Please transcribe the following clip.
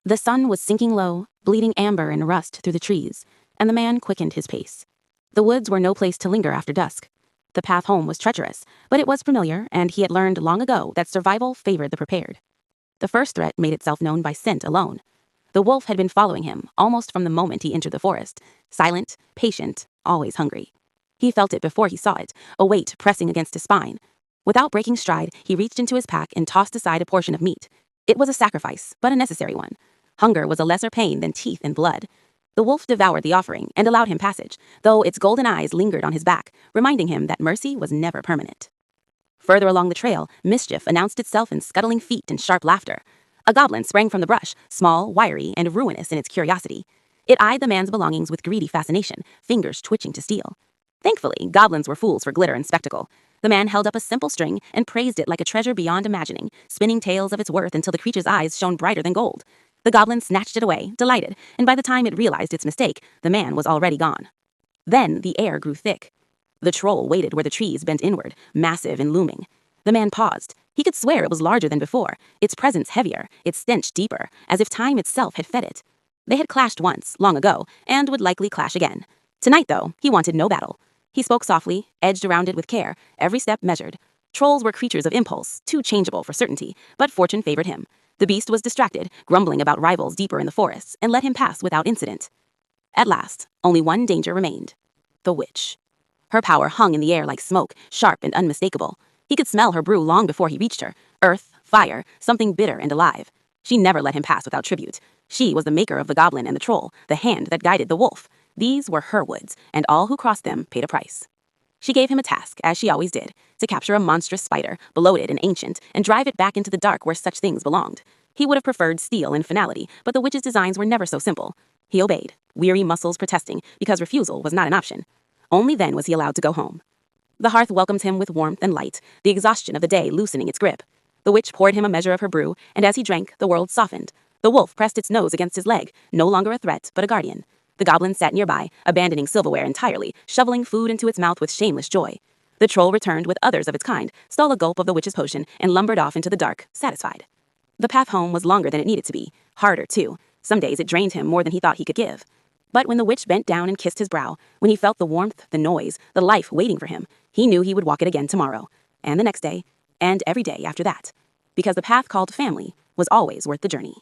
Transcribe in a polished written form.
The sun was sinking low, bleeding amber and rust through the trees, and the man quickened his pace. The woods were no place to linger after dusk. The path home was treacherous, but it was familiar, and he had learned long ago that survival favored the prepared. The first threat made itself known by scent alone. The wolf had been following him almost from the moment he entered the forest, silent, patient, always hungry. He felt it before he saw it, a weight pressing against his spine. Without breaking stride, he reached into his pack and tossed aside a portion of meat. It was a sacrifice, but a necessary one. Hunger was a lesser pain than teeth and blood. The wolf devoured the offering and allowed him passage, though its golden eyes lingered on his back, reminding him that mercy was never permanent. Further along the trail, mischief announced itself in scuttling feet and sharp laughter. A goblin sprang from the brush, small, wiry, and ruinous in its curiosity. It eyed the man's belongings with greedy fascination, fingers twitching to steal. Thankfully, goblins were fools for glitter and spectacle. The man held up a simple string and praised it like a treasure beyond imagining, spinning tales of its worth until the creature's eyes shone brighter than gold. The goblin snatched it away, delighted, and by the time it realized its mistake, the man was already gone. Then the air grew thick. The troll waited where the trees bent inward, massive and looming. The man paused. He could swear it was larger than before, its presence heavier, its stench deeper, as if time itself had fed it. They had clashed once, long ago, and would likely clash again. Tonight, though, he wanted no battle. He spoke softly, edged around it with care, every step measured. Trolls were creatures of impulse, too changeable for certainty, but fortune favored him. The beast was distracted, grumbling about rivals deeper in the forests, and let him pass without incident. At last, only one danger remained. The witch. Her power hung in the air like smoke, sharp and unmistakable. He could smell her brew long before he reached her. Earth, fire, something bitter and alive. She never let him pass without tribute. She was the maker of the goblin and the troll, the hand that guided the wolf. These were her woods, and all who crossed them paid a price. She gave him a task, as she always did, to capture a monstrous spider, bloated and ancient, and drive it back into the dark where such things belonged. He would have preferred steel and finality, but the witch's designs were never so simple. He obeyed, weary muscles protesting, because refusal was not an option. Only then was he allowed to go home. The hearth welcomed him with warmth and light, the exhaustion of the day loosening its grip. The witch poured him a measure of her brew, and as he drank, the world softened. The wolf pressed its nose against his leg, no longer a threat, but a guardian. The goblin sat nearby, abandoning silverware entirely, shoveling food into its mouth with shameless joy. The troll returned with others of its kind, stole a gulp of the witch's potion, and lumbered off into the dark, satisfied. The path home was longer than it needed to be, harder too. Some days it drained him more than he thought he could give. But when the witch bent down and kissed his brow, when he felt the warmth, the noise, the life waiting for him, he knew he would walk it again tomorrow, and the next day, and every day after that, because the path called family was always worth the journey.